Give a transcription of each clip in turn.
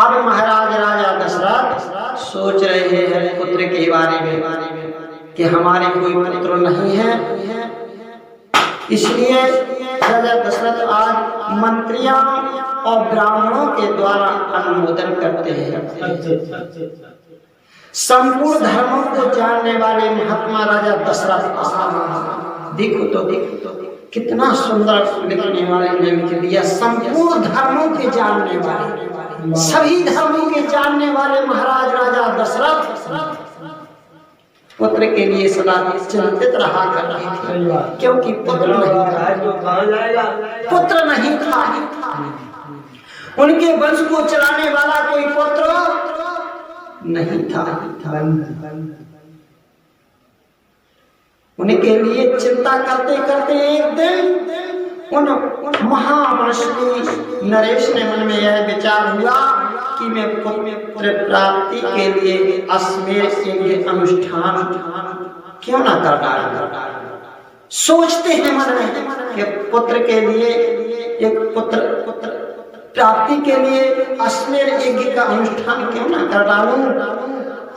अब महाराज राजा दशरथ सोच रहे हैं पुत्र के बारे में कि हमारे कोई पुत्र नहीं है, इसलिए राजा दशरथ आज मंत्रियों और ब्राह्मणों के द्वारा अनुमोदन करते हैं। संपूर्ण धर्मों को जानने वाले महात्मा राजा दशरथ, देखो तो कितना सुंदर लिखने वाले ने लिख दिया। संपूर्ण धर्मों के जानने वाले, सभी धर्मों के जानने वाले महाराज राजा दशरथ पुत्र के लिए सदा चिंतित रहा करते थे, क्योंकि पुत्र नहीं था। उनके वंश को चलाने वाला कोई पुत्र नहीं था। उनके लिए चिंता करते करते एक दिन उन महामनस्वी नरेश ने मन में यह विचार हुआ कि मैं पुत्र प्राप्ति के लिए अश्वमेध यज्ञ अनुष्ठान क्यों ना कर डालूं। सोचते हैं मन में कि पुत्र के लिए एक पुत्र प्राप्ति के लिए अश्वमेध यज्ञ का अनुष्ठान क्यों ना कर डालूं।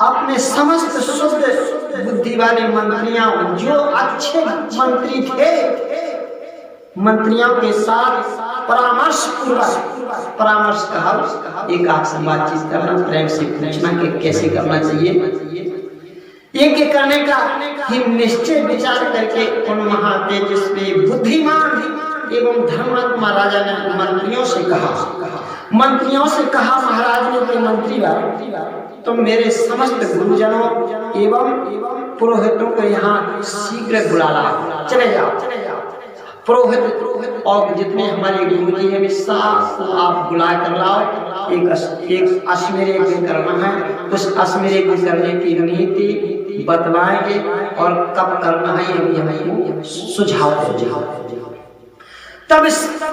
अपने समस्त शुद्ध बुद्धि वाले मंत्रियों, जो अच्छे मंत्री थे, मंत्रियों के साथ परामर्श कहा, एक आपसे बातचीत करना, प्रेम से पूछना कि कैसे करना चाहिए। यज्ञ करने का ही निश्चय विचार करके उन महातेजस्वी बुद्धिमान एवं धर्मात्मा राजा ने मंत्रियों से कहा, महाराज ने के मंत्री तुम मेरे समस्त गुरुजनों एवं पुरोहितों को यहाँ शीघ्र बुला लाओ, चले जाओ। पुरोहित और जितने हमारे गुरु जी हैं सब आप बुला कर लाओ। एक अश्वमेध यज्ञ करना है, उस अश्वमेध यज्ञ करने की नीति बतलाएंगे और कब करना है ये हमें सुझाव। तब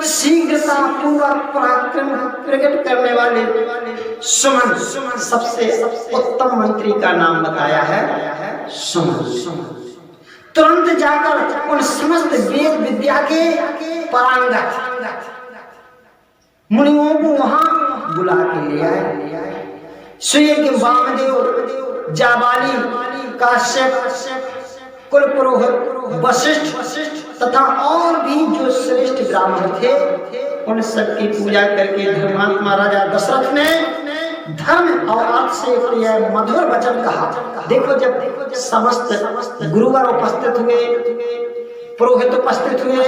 शीघ्रता पूर्वक पराक्रम प्रकट करने वाले सुमन, सबसे उत्तम मंत्री का नाम बताया है सुमन। तुरंत जाकर उन समस्त वेद विद्या के पारंगत मुनियों को वहां बुला के ले आए। स्वयं वामदेव, जाबाली, काश्यप, कुल पुरोहित, वशिष्ठ तथा और भी जो श्रेष्ठ ब्राह्मण थे, उन सबकी पूजा करके धर्मात्मा राजा दशरथ ने धर्म और अर्थ से प्रिय मधुर वचन कहा। देखो जब समस्त गुरुवर उपस्थित हुए, पुरोहित उपस्थित हुए,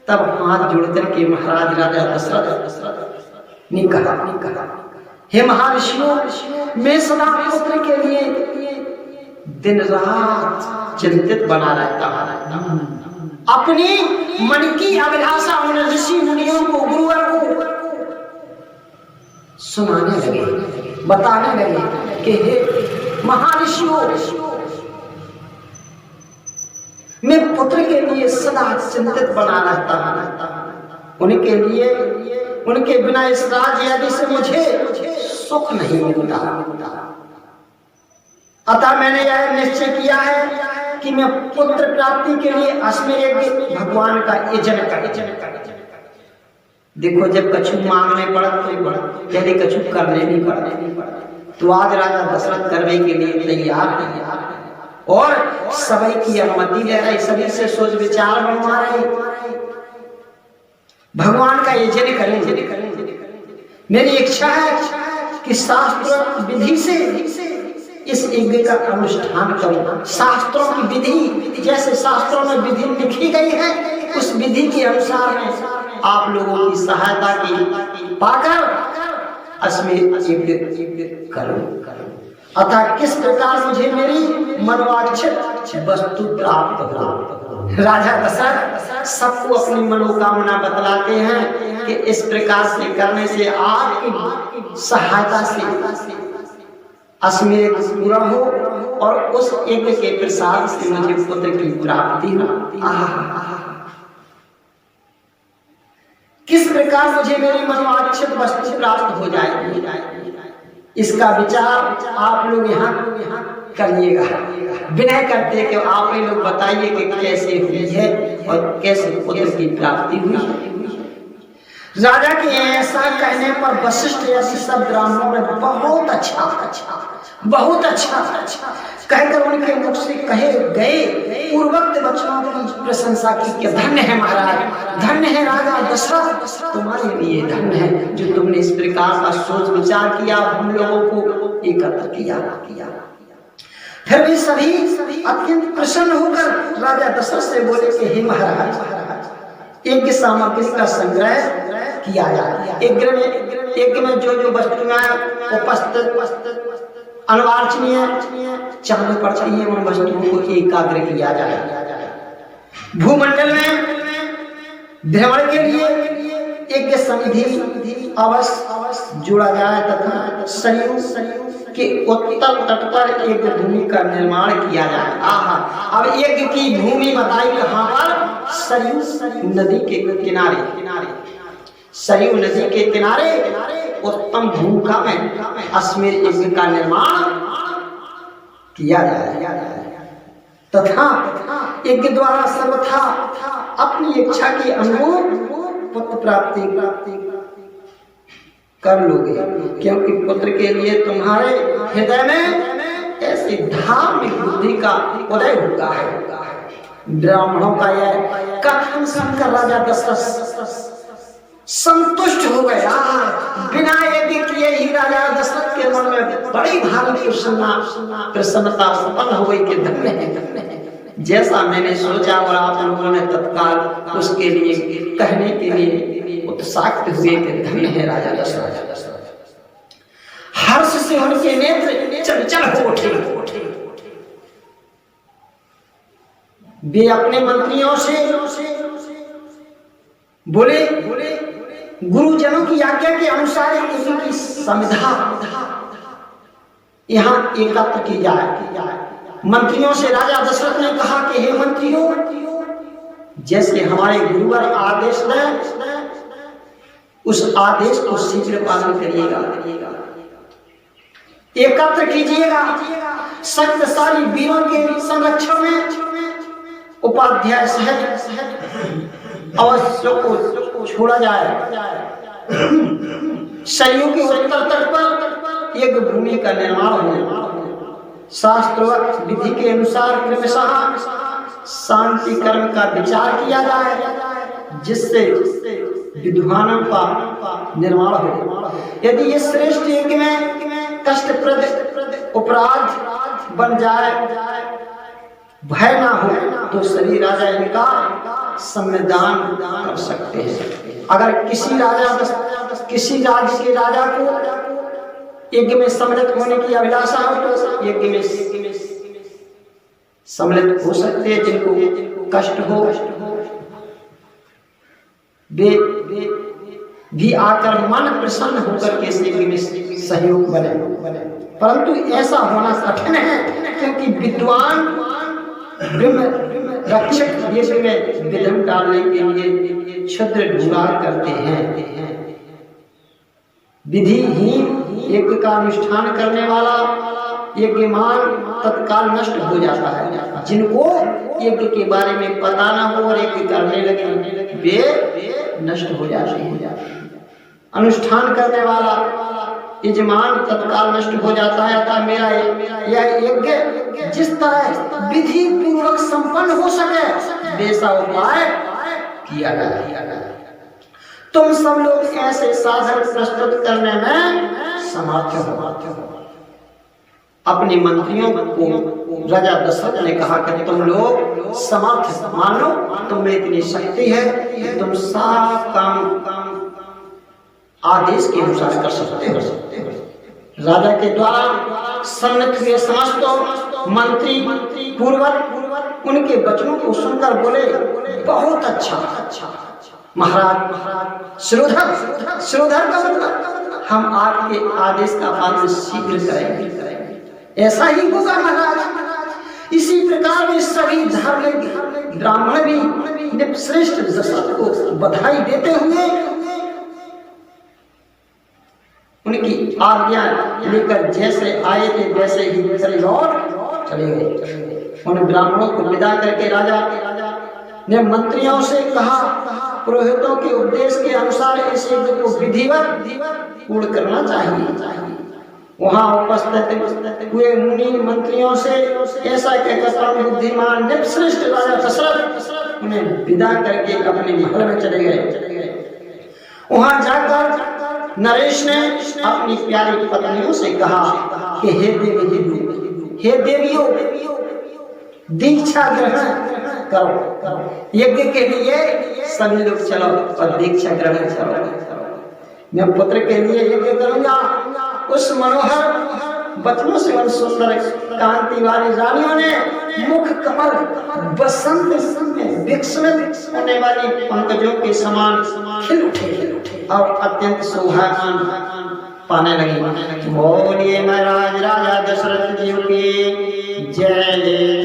तब हाथ जोड़कर के महाराज राजा दशरथ ने कहा, हे महर्षियों, मैं सदा पुत्र के लिए दिन रात चिंतित बना रहता हूं। अपनी मन की अभिलाषा उन ऋषि मुनियों को, गुरुवर को सुनाने लगे, बताने लगे कि हे महर्षियों, मैं पुत्र के लिए सदा चिंतित बना रहता हूं। उनके लिए, उनके बिना इस राज्य आदि से मुझे सुख नहीं मिलता। अतः मैंने यह निश्चय किया है कि मैं पुत्र प्राप्ति के लिए अश्वमेध यज्ञ भगवान का यजन कर। देखो जब कछु मांगने पड़ा तो यदि कछु करने नहीं पड़ा, तो आज राजा दशरथ करने के लिए तैयार है और सभी की अनुमति ले रहे, सभी से सोच विचार बनवा रहे, भगवान का यजन करें। मेरी इच्छा है कि शास्त्र विधि से इस यज्ञ का अनुष्ठान करूं। शास्त्रों की विधि, जैसे शास्त्रों में विधि लिखी गई है, उस विधि के अनुसार में आप लोगों की सहायता की पाकर अश्वमेध यज्ञ करूं। अतः किस प्रकार मुझे मेरी मनोवांछित वस्तु प्राप्त हो। राजा दशरथ सबको अपनी मनोकामना बतलाते हैं कि इस प्रकार से करने से आपकी सहायता से अश्वमेध पूरा हो और उस यज्ञ के प्रसाद से मुझे पुत्र की प्राप्ति हो। किस प्रकार मुझे मेरी मनोवांछित वस्तु प्राप्त हो जाएगी, इसका विचार आप लोग यहाँ करिएगा। विनय करते कि आप लोग बताइए कि कैसे हुई है और कैसे पुत्र की प्राप्ति हुई। राजा के ऐसा कहने पर वशिष्ठ ऐसी सब ब्राह्मणों ने बहुत अच्छा कहकर उनके मुख से कहे गए पूर्वोक्त वचनों की प्रशंसा की कि धन्य है महाराज, धन्य है राजा दशरथ, तुम्हारे लिए धन्य है जो तुमने इस प्रकार का सोच विचार किया, हम लोगों को एकत्र किया। फिर भी सभी अत्यंत प्रसन्न होकर राजा दशरथ से बोले कि हे महाराज, यज्ञ सामग्री का संग्रह किया जाए। यज्ञ में जो वस्तुएं उपस्थित अनवांछनीय चाहनी पड़ती है उन वस्तुओं को एकाग्र किया जाए। भूमंडल में भ्रमण के लिए यज्ञ समिति अवश्य जोड़ा जाए तथा सरयू के उत्तर तट पर एक भूमि का निर्माण किया जाए। अब यज्ञ की भूमि बताई कहाँ पर? सरयू नदी के किनारे, सरयू नदी के किनारे उत्तम भूमिका में अश्वमेध यज्ञ का निर्माण किया जाए तथा यज्ञ द्वारा सर्वथा अपनी इच्छा के अनुरूप पुत्र प्राप्ति कर लोगे, क्योंकि पुत्र के लिए तुम्हारे हृदय में ऐसी धार्मिक बुद्धि का उदय होता है। ब्राह्मणों का यह कथन सुनकर राजा दशरथ संतुष्ट हो गया। बिना यज्ञ किए ही राजा दशरथ के मन में बड़ी भारी प्रसन्नता उत्पन्न हो गई कि धन्य है, जैसा मैंने सोचा और आप लोगों ने तत्काल उसके लिए कहने के लिए उत्साहित हुए कि धन्य है राजा दशरथ। हर्ष से उनके नेत्र चंचल हो उठे। वे अपने मंत्रियों से बोले गुरुजनों की आज्ञा के अनुसार इनकी समिधा यहाँ एकत्र की जाए। मंत्रियों से राजा दशरथ ने कहा कि हे मंत्रियों, जैसे हमारे गुरुवर आदेश दें उस आदेश को शीघ्र पालन करिएगा, एकत्र कीजिएगा। शक्तिशाली वीरों के संरक्षण में उपाध्याय सहित अवश्य को छोड़ा जाए। सरयू के उत्तर तट पर एक भूमि का निर्माण हो। शास्त्रोक्त विधि के अनुसार क्रमशः शांति कर्म का विचार किया जाए, जिससे विद्वानों का निर्माण हो। यदि ये श्रेष्ठ यज्ञ में कष्टप्रद अपराध बन जाए, भय ना हो, तो सभी राजा इनका संविधान कर सकते हैं। अगर किसी राज्य के राजा को यज्ञ में सम्मिलित होने की अभिलाषा हो तो यज्ञ में सम्मिलित हो सकते हैं। जिनको कष्ट हो वे भी आकर मन प्रसन्न होकर के यज्ञ में सहयोग बने। परंतु ऐसा होना कठिन है, क्योंकि विद्वान रक्षक यज्ञ में विघ्न डालने के लिए क्षुद्र ढूंढा करते हैं। विधिहीन यज्ञ का अनुष्ठान करने वाला यज्ञमान तत्काल नष्ट हो जाता है। जिनको यज्ञ के बारे में पता ना हो और यज्ञ करने लगे वे नष्ट हो जाते हैं। अनुष्ठान करने वाला यजमान तत्काल नष्ट हो जाता है। अतः मेरा यह यज्ञ जिस तरह विधि पूर्वक संपन्न हो सके वैसा उपाय किया गया। तुम सब लोग ऐसे साधन प्रस्तुत करने में समर्थ हो। अपने मंत्रियों को राजा दशरथ ने कहा कि तुम लोग समर्थ मानो, तुम में इतनी शक्ति है कि तुम सब काम आदेश के अनुसार कर सकते हो। राजा के द्वारा सम्मिलित हुए समस्त मंत्री पूर्वक उनके वचनों को सुनकर बोले बहुत अच्छा महाराज। श्रीधर का मतलब हम आपके आदेश का पालन शीघ्र करेंगे। ऐसा ही होगा महाराज। इसी प्रकार में सभी धार्मिक ब्राह्मण भी श्रेष्ठ दशरथ को बधाई देते हुए उनकी आज्ञा लेकर जैसे आए थे वैसे ही चले गए। उन ब्राह्मणों को विदा करके राजा ने मंत्रियों से कहा पुरोहितों के उपदेश के अनुसार इस यज्ञ को विधिवत पूर्ण करना चाहिए। वहां उपस्थित हुए मुनि मंत्रियों से ऐसा कहकर परम बुद्धिमान निपश्रेष्ठ राजा दशरथ उन्हें विदा करके अपने महल में चले गए। वहां जाकर नरेश ने अपनी प्यारी पत्नियों से कहा कि हे देवियों, दीक्षा ग्रहण करो। यज्ञ के लिए सभी लोग चलो और दीक्षा ग्रहण करो। मैं पुत्र के लिए यज्ञ करूंगा। उस मनोहर वचनों से उन सुंदर कांति वाली रानियों ने मुख कमल बसंत में विकसित होने वाली पंकजों के समान खिल उठे और अत्यंत शोभायमान पाने लगी। बोलिए महाराज राजा दशरथ जी की जय।